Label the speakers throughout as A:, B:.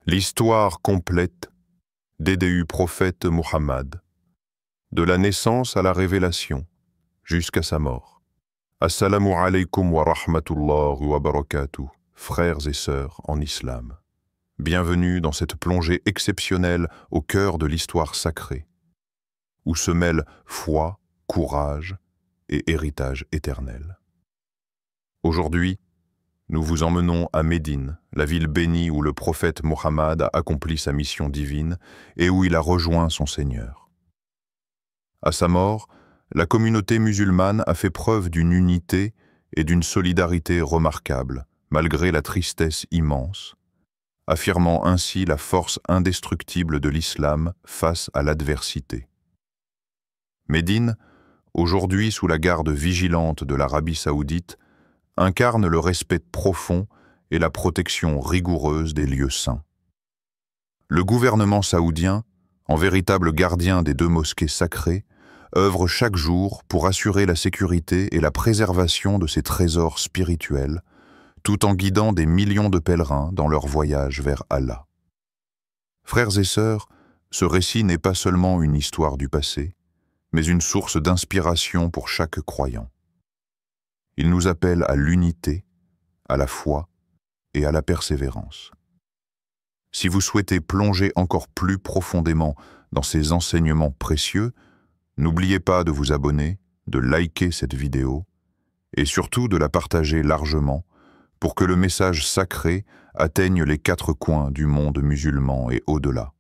A: L'histoire complète d'Édéu prophète Muhammad, de la naissance à la révélation, jusqu'à sa mort. Assalamu alaykum wa rahmatullah wa barakatuh, frères et sœurs en islam. Bienvenue dans cette plongée exceptionnelle au cœur de l'histoire sacrée, où se mêlent foi, courage et héritage éternel. Aujourd'hui, nous vous emmenons à Médine, la ville bénie où le prophète Mohammed a accompli sa mission divine et où il a rejoint son Seigneur. À sa mort, la communauté musulmane a fait preuve d'une unité et d'une solidarité remarquables, malgré la tristesse immense, affirmant ainsi la force indestructible de l'islam face à l'adversité. Médine, aujourd'hui sous la garde vigilante de l'Arabie saoudite, incarne le respect profond et la protection rigoureuse des lieux saints. Le gouvernement saoudien, en véritable gardien des deux mosquées sacrées, œuvre chaque jour pour assurer la sécurité et la préservation de ces trésors spirituels, tout en guidant des millions de pèlerins dans leur voyage vers Allah. Frères et sœurs, ce récit n'est pas seulement une histoire du passé, mais une source d'inspiration pour chaque croyant. Il nous appelle à l'unité, à la foi et à la persévérance. Si vous souhaitez plonger encore plus profondément dans ces enseignements précieux, n'oubliez pas de vous abonner, de liker cette vidéo et surtout de la partager largement pour que le message sacré atteigne les quatre coins du monde musulman et au-delà.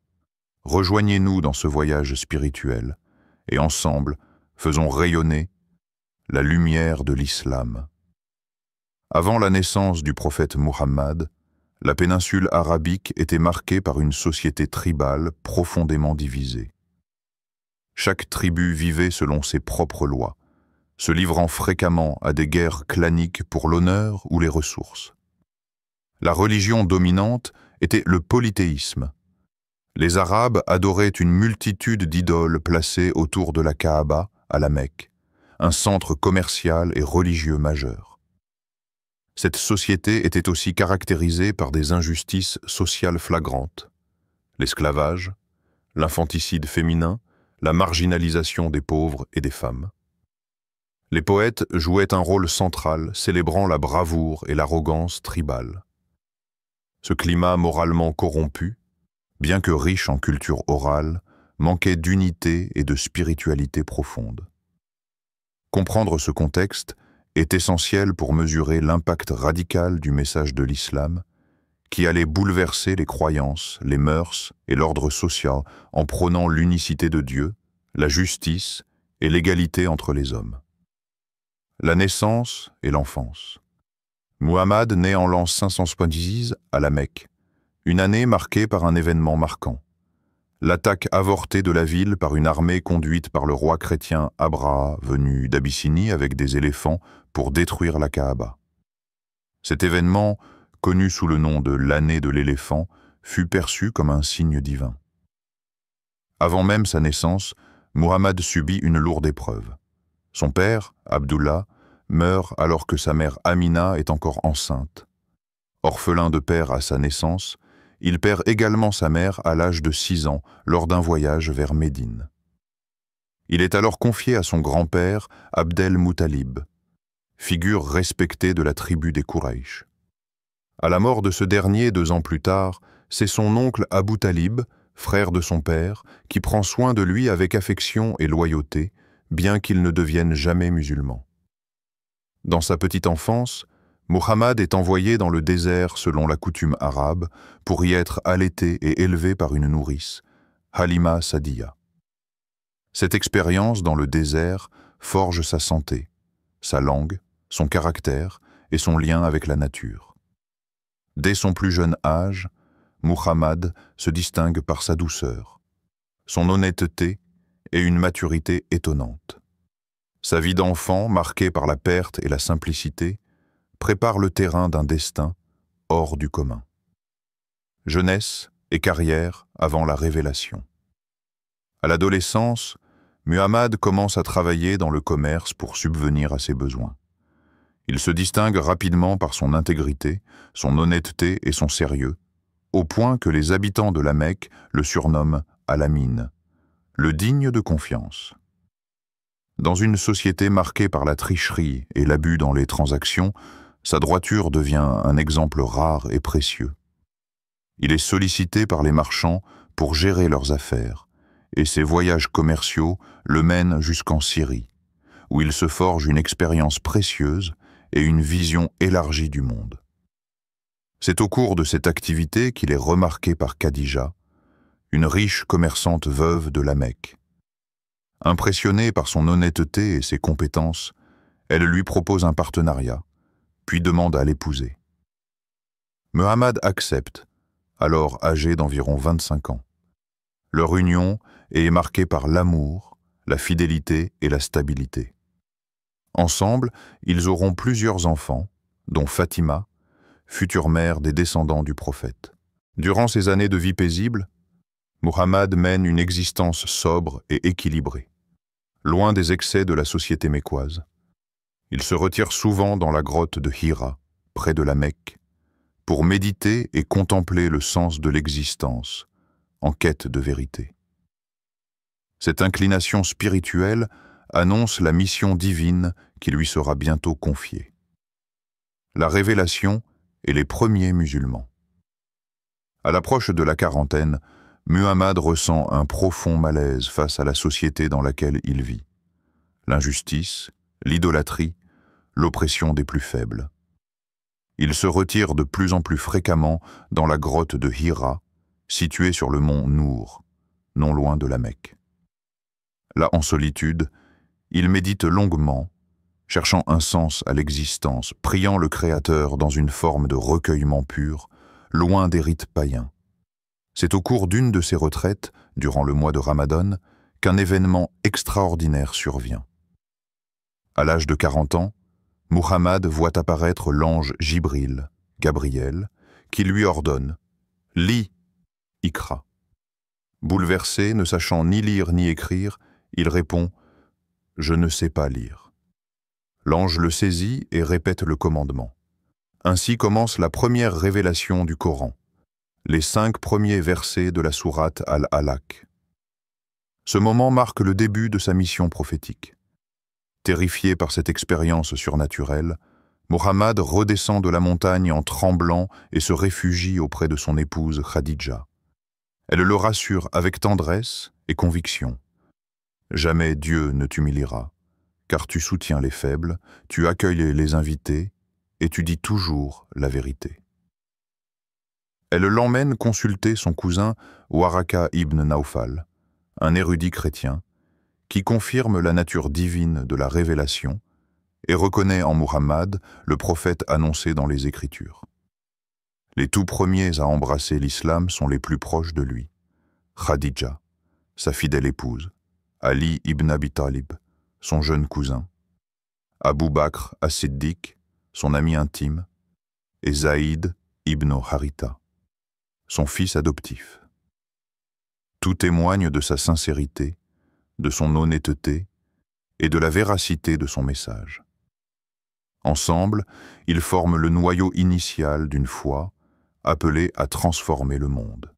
A: Rejoignez-nous dans ce voyage spirituel et ensemble, faisons rayonner la lumière de l'islam. Avant la naissance du prophète Muhammad, la péninsule arabique était marquée par une société tribale profondément divisée. Chaque tribu vivait selon ses propres lois, se livrant fréquemment à des guerres claniques pour l'honneur ou les ressources. La religion dominante était le polythéisme. Les Arabes adoraient une multitude d'idoles placées autour de la Kaaba à la Mecque, un centre commercial et religieux majeur. Cette société était aussi caractérisée par des injustices sociales flagrantes, l'esclavage, l'infanticide féminin, la marginalisation des pauvres et des femmes. Les poètes jouaient un rôle central, célébrant la bravoure et l'arrogance tribale. Ce climat moralement corrompu, bien que riche en culture orale, manquait d'unité et de spiritualité profonde. Comprendre ce contexte est essentiel pour mesurer l'impact radical du message de l'islam qui allait bouleverser les croyances, les mœurs et l'ordre social en prônant l'unicité de Dieu, la justice et l'égalité entre les hommes. La naissance et l'enfance. Muhammad naît en l'an 570 à la Mecque, une année marquée par un événement marquant. L'attaque avortée de la ville par une armée conduite par le roi chrétien Abraha, venu d'Abyssinie avec des éléphants pour détruire la Kaaba. Cet événement, connu sous le nom de l'année de l'éléphant, fut perçu comme un signe divin. Avant même sa naissance, Muhammad subit une lourde épreuve. Son père, Abdullah, meurt alors que sa mère Amina est encore enceinte. Orphelin de père à sa naissance, il perd également sa mère à l'âge de 6 ans lors d'un voyage vers Médine. Il est alors confié à son grand-père Abdel Muttalib, figure respectée de la tribu des Quraysh. À la mort de ce dernier 2 ans plus tard, c'est son oncle Abu Talib, frère de son père, qui prend soin de lui avec affection et loyauté, bien qu'il ne devienne jamais musulman. Dans sa petite enfance, Muhammad est envoyé dans le désert selon la coutume arabe pour y être allaité et élevé par une nourrice, Halima Sadiya. Cette expérience dans le désert forge sa santé, sa langue, son caractère et son lien avec la nature. Dès son plus jeune âge, Muhammad se distingue par sa douceur, son honnêteté et une maturité étonnante. Sa vie d'enfant, marquée par la perte et la simplicité, prépare le terrain d'un destin hors du commun. Jeunesse et carrière avant la révélation. À l'adolescence, Muhammad commence à travailler dans le commerce pour subvenir à ses besoins. Il se distingue rapidement par son intégrité, son honnêteté et son sérieux, au point que les habitants de la Mecque le surnomment Al-Amin, le digne de confiance. Dans une société marquée par la tricherie et l'abus dans les transactions, sa droiture devient un exemple rare et précieux. Il est sollicité par les marchands pour gérer leurs affaires, et ses voyages commerciaux le mènent jusqu'en Syrie, où il se forge une expérience précieuse et une vision élargie du monde. C'est au cours de cette activité qu'il est remarqué par Khadija, une riche commerçante veuve de la Mecque. Impressionnée par son honnêteté et ses compétences, elle lui propose un partenariat, puis demande à l'épouser. Muhammad accepte, alors âgé d'environ 25 ans. Leur union est marquée par l'amour, la fidélité et la stabilité. Ensemble, ils auront plusieurs enfants, dont Fatima, future mère des descendants du prophète. Durant ces années de vie paisible, Muhammad mène une existence sobre et équilibrée, loin des excès de la société mécoise. Il se retire souvent dans la grotte de Hira, près de la Mecque, pour méditer et contempler le sens de l'existence, en quête de vérité. Cette inclination spirituelle annonce la mission divine qui lui sera bientôt confiée. La révélation et les premiers musulmans. À l'approche de la quarantaine, Muhammad ressent un profond malaise face à la société dans laquelle il vit. L'injustice, l'idolâtrie, l'oppression des plus faibles. Il se retire de plus en plus fréquemment dans la grotte de Hira, située sur le mont Nour, non loin de la Mecque. Là, en solitude, il médite longuement, cherchant un sens à l'existence, priant le Créateur dans une forme de recueillement pur, loin des rites païens. C'est au cours d'une de ses retraites, durant le mois de Ramadan, qu'un événement extraordinaire survient. À l'âge de 40 ans, Muhammad voit apparaître l'ange Jibril, Gabriel, qui lui ordonne « Lis, Iqra ». Bouleversé, ne sachant ni lire ni écrire, il répond « Je ne sais pas lire ». L'ange le saisit et répète le commandement. Ainsi commence la première révélation du Coran, les 5 premiers versets de la sourate Al-Alaq. Ce moment marque le début de sa mission prophétique. Terrifié par cette expérience surnaturelle, Muhammad redescend de la montagne en tremblant et se réfugie auprès de son épouse Khadija. Elle le rassure avec tendresse et conviction. « Jamais Dieu ne t'humiliera, car tu soutiens les faibles, tu accueilles les invités et tu dis toujours la vérité. » Elle l'emmène consulter son cousin Waraka ibn Nawfal, un érudit chrétien, qui confirme la nature divine de la révélation et reconnaît en Muhammad le prophète annoncé dans les Écritures. Les tout premiers à embrasser l'islam sont les plus proches de lui. Khadija, sa fidèle épouse, Ali ibn Abi Talib, son jeune cousin, Abu Bakr as-Siddiq, son ami intime, et Zaïd ibn Haritha, son fils adoptif. Tout témoigne de sa sincérité, de son honnêteté et de la véracité de son message. Ensemble, ils forment le noyau initial d'une foi appelée à transformer le monde.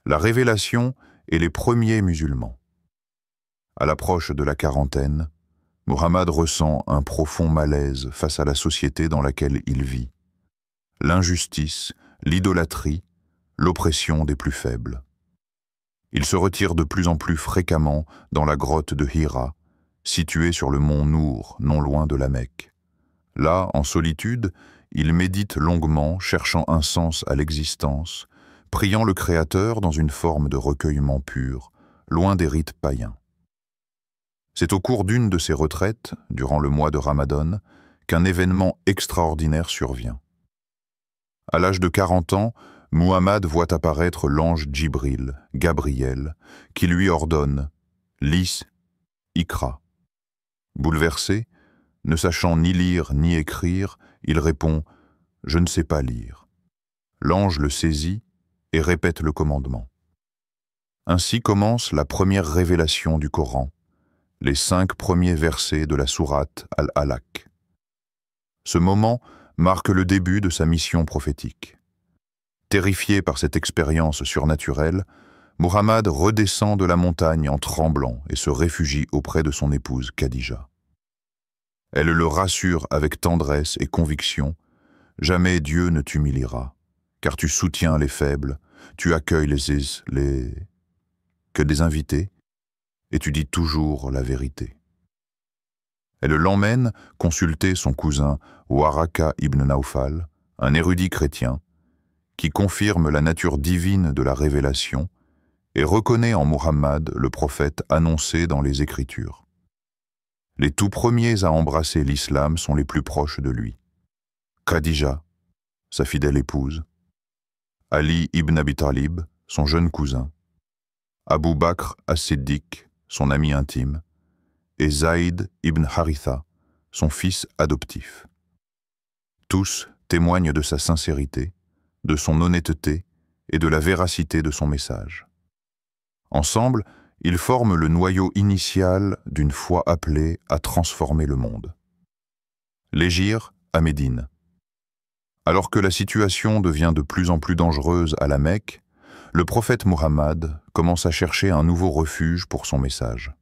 A: La révélation et les premiers musulmans. À l'approche de la quarantaine, Muhammad ressent un profond malaise face à la société dans laquelle il vit. L'injustice, l'idolâtrie, l'oppression des plus faibles. Il se retire de plus en plus fréquemment dans la grotte de Hira, située sur le mont Nour, non loin de la Mecque. Là, en solitude, il médite longuement, cherchant un sens à l'existence, priant le Créateur dans une forme de recueillement pur, loin des rites païens. C'est au cours d'une de ses retraites, durant le mois de Ramadan, qu'un événement extraordinaire survient. À l'âge de 40 ans, Muhammad voit apparaître l'ange Jibril, Gabriel, qui lui ordonne « Lis, Iqra ». Bouleversé, ne sachant ni lire ni écrire, il répond « Je ne sais pas lire ». L'ange le saisit et répète le commandement. Ainsi commence la première révélation du Coran, les 5 premiers versets de la sourate Al-Alaq. Ce moment marque le début de sa mission prophétique. Terrifié par cette expérience surnaturelle, Muhammad redescend de la montagne en tremblant et se réfugie auprès de son épouse Khadija. Elle le rassure avec tendresse et conviction. « Jamais Dieu ne t'humiliera, car tu soutiens les faibles, tu accueilles que des invités, et tu dis toujours la vérité. » Elle l'emmène consulter son cousin Waraka ibn Nawfal, un érudit chrétien, qui confirme la nature divine de la révélation et reconnaît en Muhammad le prophète annoncé dans les Écritures. Les tout premiers à embrasser l'islam sont les plus proches de lui. Khadija, sa fidèle épouse, Ali ibn Abi Talib, son jeune cousin, Abu Bakr as-Siddiq, son ami intime, et Zaïd ibn Haritha, son fils adoptif. Tous témoignent de sa sincérité, de son honnêteté et de la véracité de son message. Ensemble, ils forment le noyau initial d'une foi appelée à transformer le monde. L'hégire à Médine. Alors que la situation devient de plus en plus dangereuse à la Mecque, le prophète Muhammad commence à chercher un nouveau refuge pour son message.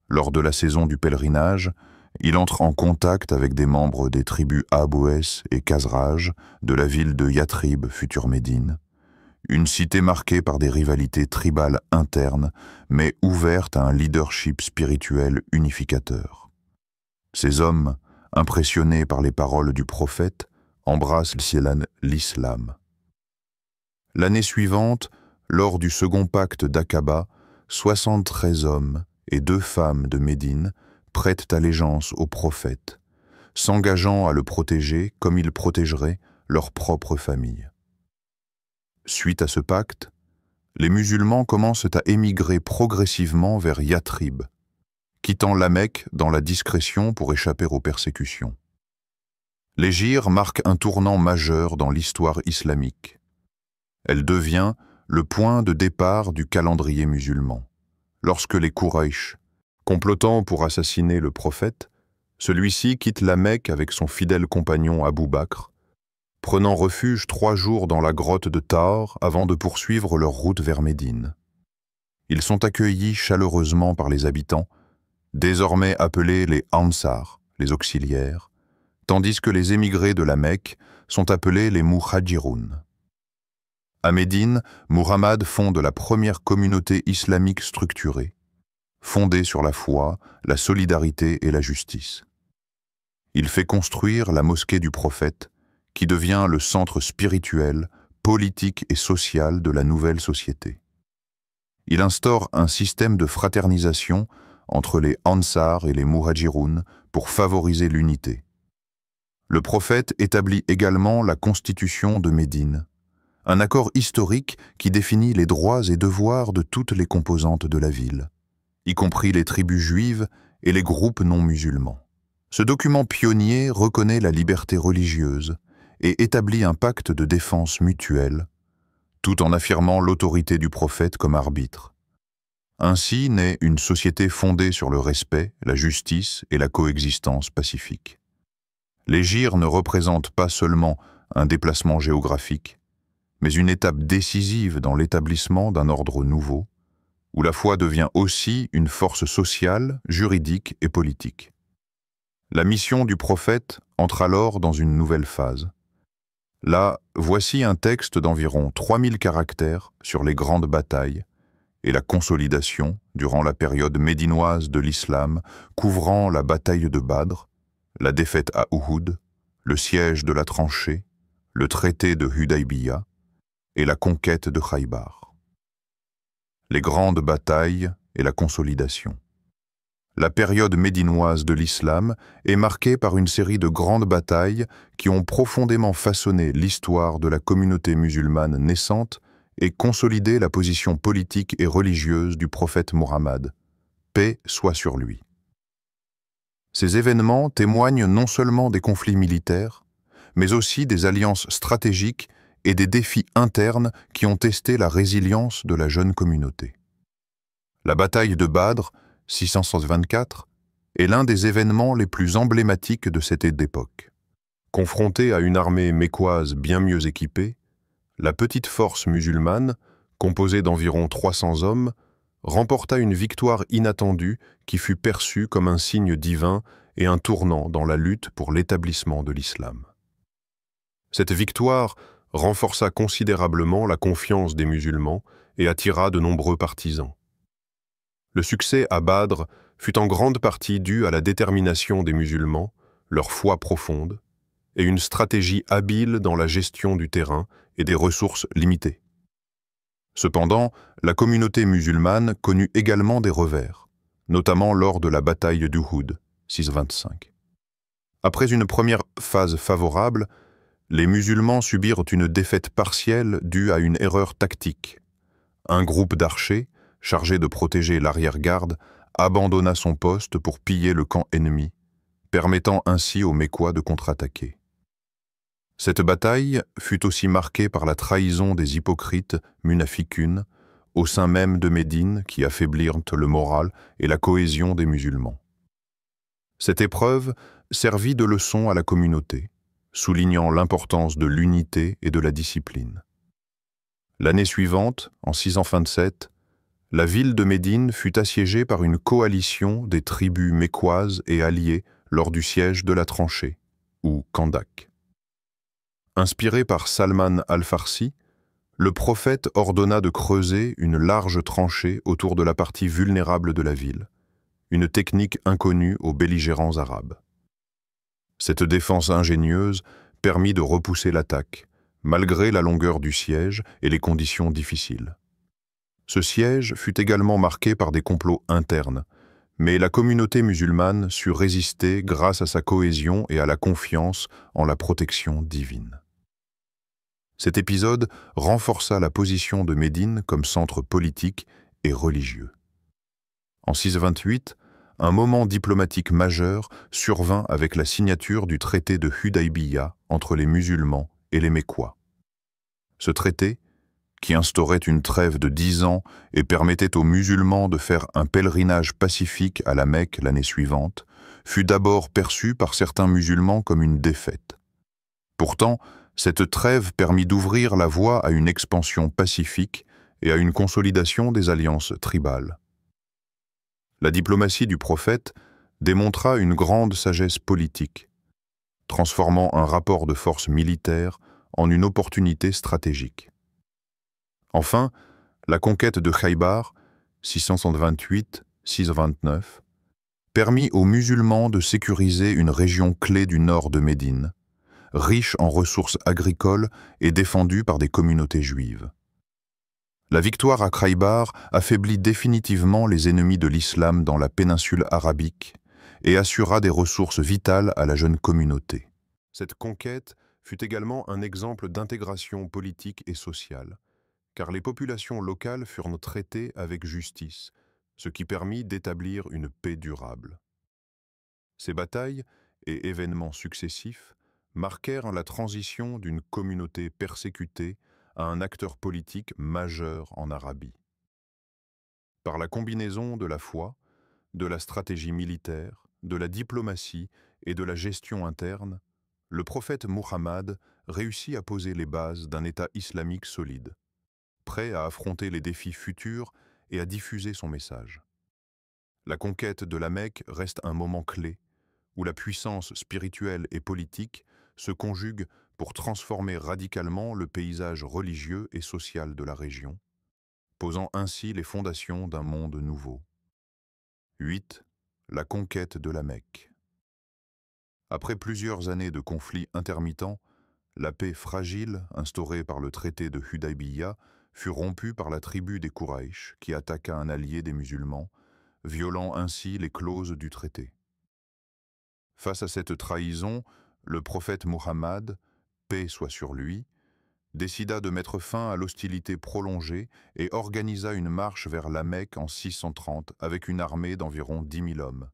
A: Lors de la saison du pèlerinage, il entre en contact avec des membres des tribus Abouès et Khazraj de la ville de Yathrib, future Médine, une cité marquée par des rivalités tribales internes, mais ouverte à un leadership spirituel unificateur. Ces hommes, impressionnés par les paroles du prophète, embrassent l'islam. L'année suivante, lors du second pacte d'Aqaba, 73 hommes et 2 femmes de Médine prêtent allégeance au prophète, s'engageant à le protéger comme ils protégeraient leur propre famille. Suite à ce pacte, les musulmans commencent à émigrer progressivement vers Yathrib, quittant la Mecque dans la discrétion pour échapper aux persécutions. L'hégire marque un tournant majeur dans l'histoire islamique. Elle devient le point de départ du calendrier musulman. Lorsque les Quraysh, complotant pour assassiner le prophète, celui-ci quitte la Mecque avec son fidèle compagnon Abu Bakr, prenant refuge 3 jours dans la grotte de Thar avant de poursuivre leur route vers Médine. Ils sont accueillis chaleureusement par les habitants, désormais appelés les Ansar, les auxiliaires, tandis que les émigrés de la Mecque sont appelés les Muhajiroun. À Médine, Muhammad fonde la première communauté islamique structurée, fondée sur la foi, la solidarité et la justice. Il fait construire la mosquée du prophète, qui devient le centre spirituel, politique et social de la nouvelle société. Il instaure un système de fraternisation entre les Ansar et les Muhajiroun pour favoriser l'unité. Le prophète établit également la Constitution de Médine, un accord historique qui définit les droits et devoirs de toutes les composantes de la ville, y compris les tribus juives et les groupes non musulmans. Ce document pionnier reconnaît la liberté religieuse et établit un pacte de défense mutuelle, tout en affirmant l'autorité du prophète comme arbitre. Ainsi naît une société fondée sur le respect, la justice et la coexistence pacifique. L'hégire ne représente pas seulement un déplacement géographique, mais une étape décisive dans l'établissement d'un ordre nouveau, où la foi devient aussi une force sociale, juridique et politique. La mission du prophète entre alors dans une nouvelle phase. Là, voici un texte d'environ 3000 caractères sur les grandes batailles et la consolidation durant la période médinoise de l'islam, couvrant la bataille de Badr, la défaite à Uhud, le siège de la tranchée, le traité de Hudaybiya et la conquête de Khaybar. Les grandes batailles et la consolidation. La période médinoise de l'islam est marquée par une série de grandes batailles qui ont profondément façonné l'histoire de la communauté musulmane naissante et consolidé la position politique et religieuse du prophète Muhammad, paix soit sur lui. Ces événements témoignent non seulement des conflits militaires, mais aussi des alliances stratégiques et des défis internes qui ont testé la résilience de la jeune communauté. La bataille de Badr, 624, est l'un des événements les plus emblématiques de cette époque. Confronté à une armée mécoise bien mieux équipée, la petite force musulmane, composée d'environ 300 hommes, remporta une victoire inattendue qui fut perçue comme un signe divin et un tournant dans la lutte pour l'établissement de l'islam. Cette victoire renforça considérablement la confiance des musulmans et attira de nombreux partisans. Le succès à Badr fut en grande partie dû à la détermination des musulmans, leur foi profonde, et une stratégie habile dans la gestion du terrain et des ressources limitées. Cependant, la communauté musulmane connut également des revers, notamment lors de la bataille d'Uhud, 625. Après une première phase favorable, les musulmans subirent une défaite partielle due à une erreur tactique. Un groupe d'archers, chargé de protéger l'arrière-garde, abandonna son poste pour piller le camp ennemi, permettant ainsi aux Mécois de contre-attaquer. Cette bataille fut aussi marquée par la trahison des hypocrites munafiqun au sein même de Médine qui affaiblirent le moral et la cohésion des musulmans. Cette épreuve servit de leçon à la communauté, soulignant l'importance de l'unité et de la discipline. L'année suivante, en 627, la ville de Médine fut assiégée par une coalition des tribus mécoises et alliées lors du siège de la tranchée, ou Kandak. Inspiré par Salman al-Farsi, le prophète ordonna de creuser une large tranchée autour de la partie vulnérable de la ville, une technique inconnue aux belligérants arabes. Cette défense ingénieuse permit de repousser l'attaque, malgré la longueur du siège et les conditions difficiles. Ce siège fut également marqué par des complots internes, mais la communauté musulmane sut résister grâce à sa cohésion et à la confiance en la protection divine. Cet épisode renforça la position de Médine comme centre politique et religieux. En 628, un moment diplomatique majeur survint avec la signature du traité de Hudaybiya entre les musulmans et les Mécois. Ce traité, qui instaurait une trêve de 10 ans et permettait aux musulmans de faire un pèlerinage pacifique à la Mecque l'année suivante, fut d'abord perçu par certains musulmans comme une défaite. Pourtant, cette trêve permit d'ouvrir la voie à une expansion pacifique et à une consolidation des alliances tribales. La diplomatie du prophète démontra une grande sagesse politique, transformant un rapport de force militaire en une opportunité stratégique. Enfin, la conquête de Khaybar, 628-629, permit aux musulmans de sécuriser une région clé du nord de Médine, riche en ressources agricoles et défendue par des communautés juives. La victoire à Khaybar affaiblit définitivement les ennemis de l'islam dans la péninsule arabique et assura des ressources vitales à la jeune communauté. Cette conquête fut également un exemple d'intégration politique et sociale, car les populations locales furent traitées avec justice, ce qui permit d'établir une paix durable. Ces batailles et événements successifs marquèrent la transition d'une communauté persécutée à un acteur politique majeur en Arabie. Par la combinaison de la foi, de la stratégie militaire, de la diplomatie et de la gestion interne, le prophète Muhammad réussit à poser les bases d'un État islamique solide, prêt à affronter les défis futurs et à diffuser son message. La conquête de la Mecque reste un moment clé où la puissance spirituelle et politique se conjuguent pour transformer radicalement le paysage religieux et social de la région, posant ainsi les fondations d'un monde nouveau. 8. La conquête de la Mecque. Après plusieurs années de conflits intermittents, la paix fragile instaurée par le traité de Hudaybiya fut rompue par la tribu des Quraïsh qui attaqua un allié des musulmans, violant ainsi les clauses du traité. Face à cette trahison, le prophète Muhammad, paix soit sur lui, décida de mettre fin à l'hostilité prolongée et organisa une marche vers la Mecque en 630 avec une armée d'environ 10 000 hommes.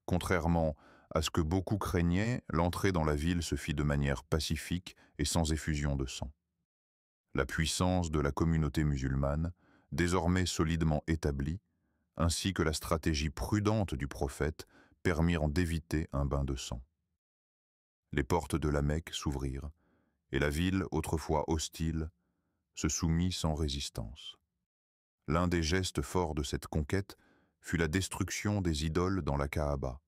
A: Contrairement à ce que beaucoup craignaient, l'entrée dans la ville se fit de manière pacifique et sans effusion de sang. La puissance de la communauté musulmane, désormais solidement établie, ainsi que la stratégie prudente du prophète, permirent d'éviter un bain de sang. Les portes de la Mecque s'ouvrirent, et la ville, autrefois hostile, se soumit sans résistance. L'un des gestes forts de cette conquête fut la destruction des idoles dans la Kaaba,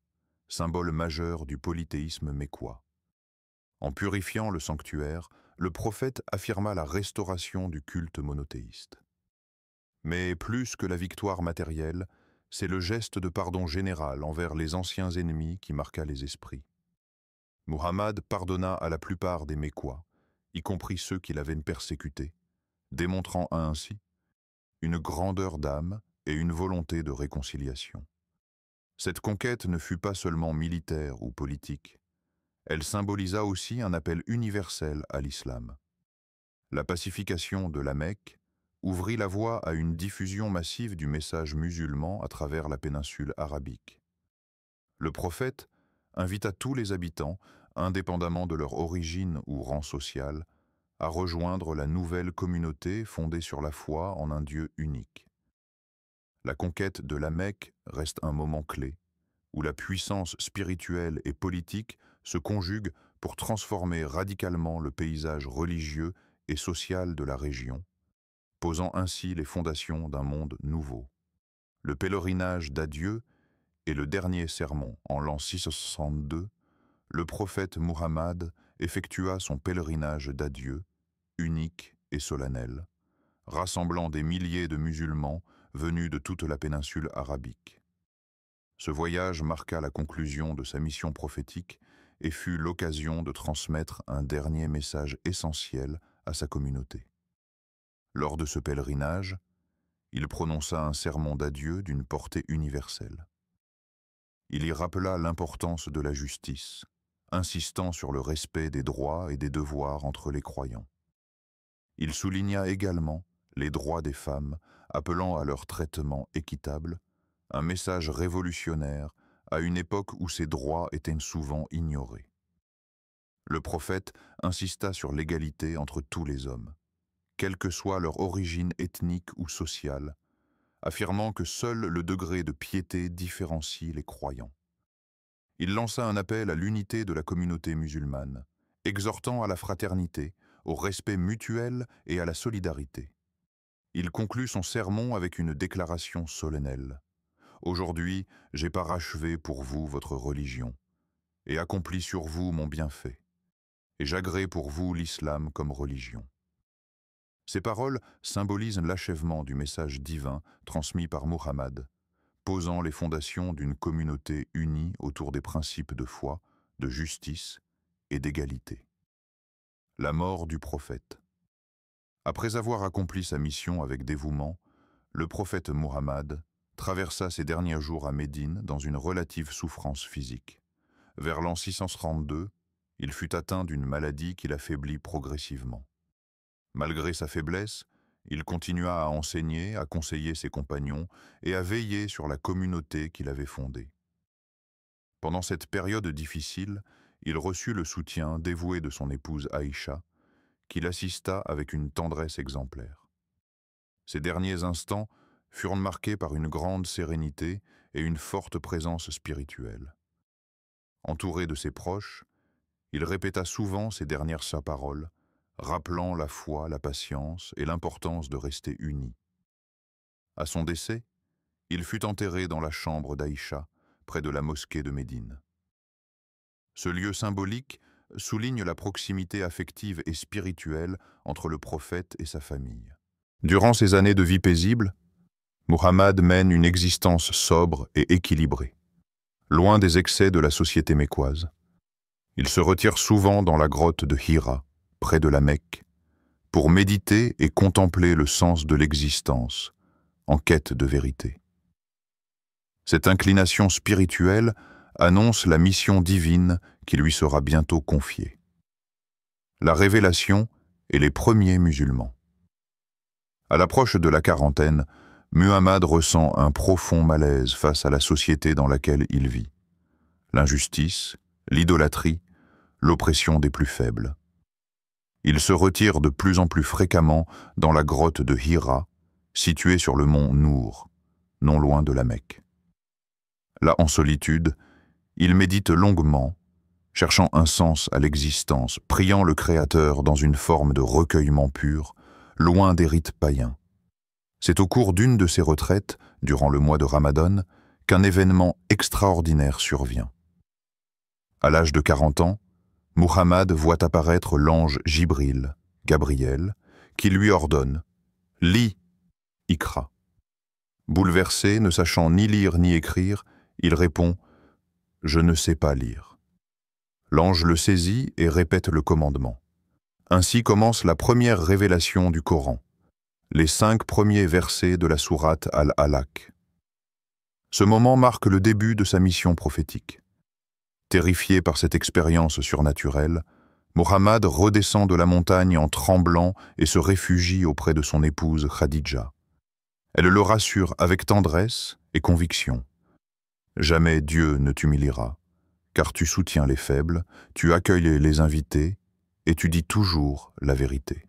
A: symbole majeur du polythéisme mécois. En purifiant le sanctuaire, le prophète affirma la restauration du culte monothéiste. Mais plus que la victoire matérielle, c'est le geste de pardon général envers les anciens ennemis qui marqua les esprits. Muhammad pardonna à la plupart des Mécois, y compris ceux qui l'avaient persécuté, démontrant ainsi une grandeur d'âme et une volonté de réconciliation. Cette conquête ne fut pas seulement militaire ou politique, elle symbolisa aussi un appel universel à l'islam. La pacification de la Mecque ouvrit la voie à une diffusion massive du message musulman à travers la péninsule arabique. Le prophète invita tous les habitants, indépendamment de leur origine ou rang social, à rejoindre la nouvelle communauté fondée sur la foi en un Dieu unique. La conquête de la Mecque reste un moment clé, où la puissance spirituelle et politique se conjuguent pour transformer radicalement le paysage religieux et social de la région, posant ainsi les fondations d'un monde nouveau. Le pèlerinage d'adieu et le dernier sermon en l'an 662, le prophète Muhammad effectua son pèlerinage d'adieu, unique et solennel, rassemblant des milliers de musulmans venus de toute la péninsule arabique. Ce voyage marqua la conclusion de sa mission prophétique et fut l'occasion de transmettre un dernier message essentiel à sa communauté. Lors de ce pèlerinage, il prononça un sermon d'adieu d'une portée universelle. Il y rappela l'importance de la justice, insistant sur le respect des droits et des devoirs entre les croyants. Il souligna également les droits des femmes, appelant à leur traitement équitable, un message révolutionnaire à une époque où ces droits étaient souvent ignorés. Le prophète insista sur l'égalité entre tous les hommes, quelle que soit leur origine ethnique ou sociale, affirmant que seul le degré de piété différencie les croyants. Il lança un appel à l'unité de la communauté musulmane, exhortant à la fraternité, au respect mutuel et à la solidarité. Il conclut son sermon avec une déclaration solennelle. « Aujourd'hui, j'ai parachevé pour vous votre religion, et accompli sur vous mon bienfait, et j'agrée pour vous l'islam comme religion. » Ces paroles symbolisent l'achèvement du message divin transmis par Muhammad, posant les fondations d'une communauté unie autour des principes de foi, de justice et d'égalité. La mort du prophète. Après avoir accompli sa mission avec dévouement, le prophète Muhammad traversa ses derniers jours à Médine dans une relative souffrance physique. Vers l'an 632, il fut atteint d'une maladie qui l'affaiblit progressivement. Malgré sa faiblesse, il continua à enseigner, à conseiller ses compagnons et à veiller sur la communauté qu'il avait fondée. Pendant cette période difficile, il reçut le soutien dévoué de son épouse Aïcha, qui l'assista avec une tendresse exemplaire. Ces derniers instants furent marqués par une grande sérénité et une forte présence spirituelle. Entouré de ses proches, il répéta souvent ces dernières paroles, rappelant la foi, la patience et l'importance de rester unis. À son décès, il fut enterré dans la chambre d'Aïcha, près de la mosquée de Médine. Ce lieu symbolique souligne la proximité affective et spirituelle entre le prophète et sa famille. Durant ces années de vie paisible, Muhammad mène une existence sobre et équilibrée, loin des excès de la société mécoise. Il se retire souvent dans la grotte de Hira, près de la Mecque, pour méditer et contempler le sens de l'existence, en quête de vérité. Cette inclination spirituelle annonce la mission divine qui lui sera bientôt confiée. La révélation et les premiers musulmans. À l'approche de la quarantaine, Muhammad ressent un profond malaise face à la société dans laquelle il vit. L'injustice, l'idolâtrie, l'oppression des plus faibles. Il se retire de plus en plus fréquemment dans la grotte de Hira, située sur le mont Nour, non loin de la Mecque. Là, en solitude, il médite longuement cherchant un sens à l'existence, priant le Créateur dans une forme de recueillement pur, loin des rites païens. C'est au cours d'une de ces retraites, durant le mois de Ramadan, qu'un événement extraordinaire survient. À l'âge de 40 ans, Muhammad voit apparaître l'ange Jibril, Gabriel, qui lui ordonne « Lis, Iqra ». Bouleversé, ne sachant ni lire ni écrire, il répond « Je ne sais pas lire ». L'ange le saisit et répète le commandement. Ainsi commence la première révélation du Coran, les 5 premiers versets de la sourate Al-Alaq. Ce moment marque le début de sa mission prophétique. Terrifié par cette expérience surnaturelle, Muhammad redescend de la montagne en tremblant et se réfugie auprès de son épouse Khadija. Elle le rassure avec tendresse et conviction. « Jamais Dieu ne t'humiliera, car tu soutiens les faibles, tu accueilles les invités et tu dis toujours la vérité. »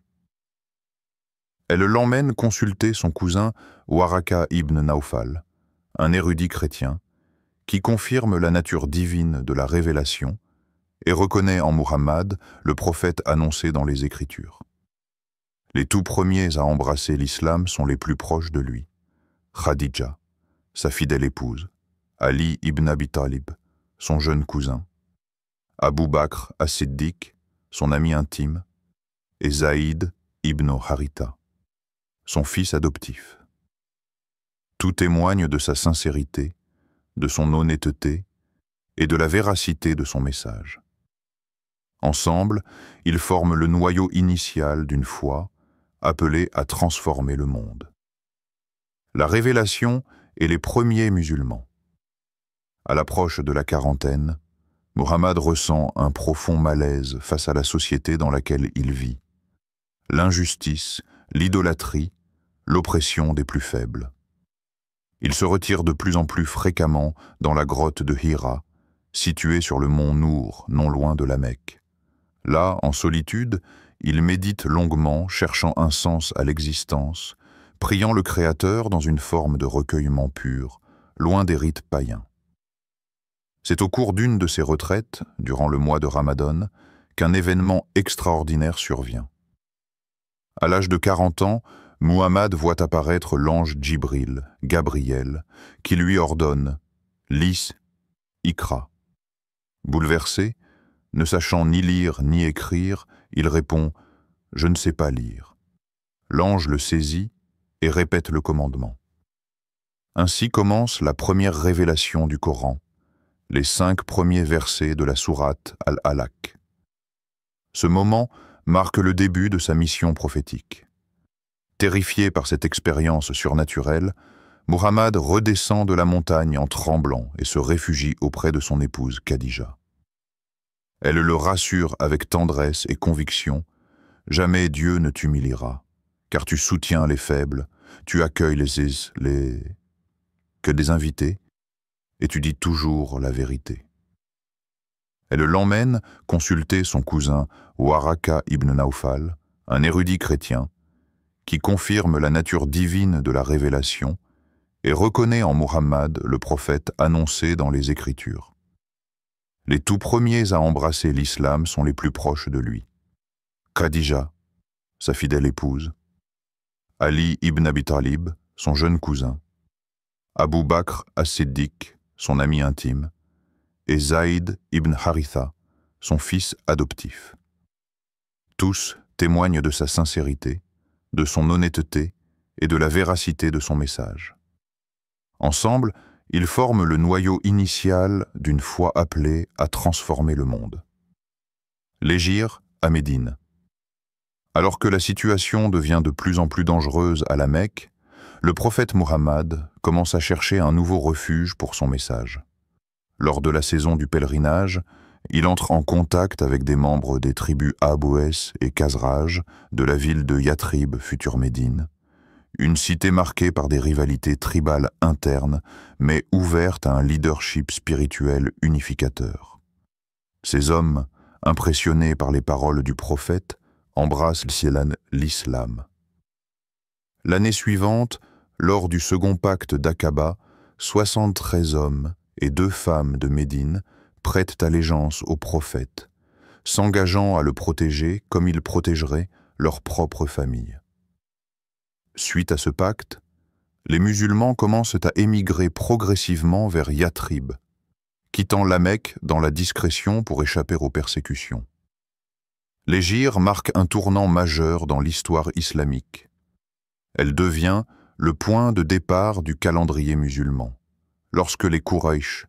A: Elle l'emmène consulter son cousin Waraka ibn Nawfal, un érudit chrétien, qui confirme la nature divine de la révélation et reconnaît en Muhammad le prophète annoncé dans les Écritures. Les tout premiers à embrasser l'islam sont les plus proches de lui. Khadija, sa fidèle épouse, Ali ibn Abi Talib, son jeune cousin, Abu Bakr as-Siddiq, son ami intime, et Zaïd ibn Haritha, son fils adoptif. Tout témoigne de sa sincérité, de son honnêteté et de la véracité de son message. Ensemble, ils forment le noyau initial d'une foi appelée à transformer le monde. La révélation est les premiers musulmans. À l'approche de la quarantaine, Muhammad ressent un profond malaise face à la société dans laquelle il vit. L'injustice, l'idolâtrie, l'oppression des plus faibles. Il se retire de plus en plus fréquemment dans la grotte de Hira, située sur le mont Nour, non loin de la Mecque. Là, en solitude, il médite longuement, cherchant un sens à l'existence, priant le Créateur dans une forme de recueillement pur, loin des rites païens. C'est au cours d'une de ces retraites, durant le mois de Ramadan, qu'un événement extraordinaire survient. À l'âge de 40 ans, Muhammad voit apparaître l'ange Jibril, Gabriel, qui lui ordonne « Lis, Iqra ». Bouleversé, ne sachant ni lire ni écrire, il répond « Je ne sais pas lire ». L'ange le saisit et répète le commandement. Ainsi commence la première révélation du Coran, les 5 premiers versets de la sourate Al-Alaq. Ce moment marque le début de sa mission prophétique. Terrifié par cette expérience surnaturelle, Muhammad redescend de la montagne en tremblant et se réfugie auprès de son épouse Khadija. Elle le rassure avec tendresse et conviction. « Jamais Dieu ne t'humiliera, car tu soutiens les faibles, tu accueilles que des invités, et tu dis toujours la vérité. » Elle l'emmène consulter son cousin Waraka ibn Nawfal, un érudit chrétien, qui confirme la nature divine de la révélation et reconnaît en Muhammad le prophète annoncé dans les Écritures. Les tout premiers à embrasser l'islam sont les plus proches de lui. Khadija, sa fidèle épouse, Ali ibn Abi Talib, son jeune cousin, Abu Bakr as-Siddiq, son ami intime, et Zaïd ibn Haritha, son fils adoptif. Tous témoignent de sa sincérité, de son honnêteté et de la véracité de son message. Ensemble, ils forment le noyau initial d'une foi appelée à transformer le monde. L'hégire à Médine. Alors que la situation devient de plus en plus dangereuse à la Mecque, le prophète Muhammad commence à chercher un nouveau refuge pour son message. Lors de la saison du pèlerinage, il entre en contact avec des membres des tribus Abouès et Khazraj de la ville de Yathrib, future Médine, une cité marquée par des rivalités tribales internes, mais ouverte à un leadership spirituel unificateur. Ces hommes, impressionnés par les paroles du prophète, embrassent l'islam. L'année suivante, lors du second pacte d'Aqaba, 73 hommes et 2 femmes de Médine prêtent allégeance au prophète, s'engageant à le protéger comme ils protégeraient leur propre famille. Suite à ce pacte, les musulmans commencent à émigrer progressivement vers Yathrib, quittant la Mecque dans la discrétion pour échapper aux persécutions. L'hégire marque un tournant majeur dans l'histoire islamique. Elle devient le point de départ du calendrier musulman, lorsque les Quraysh,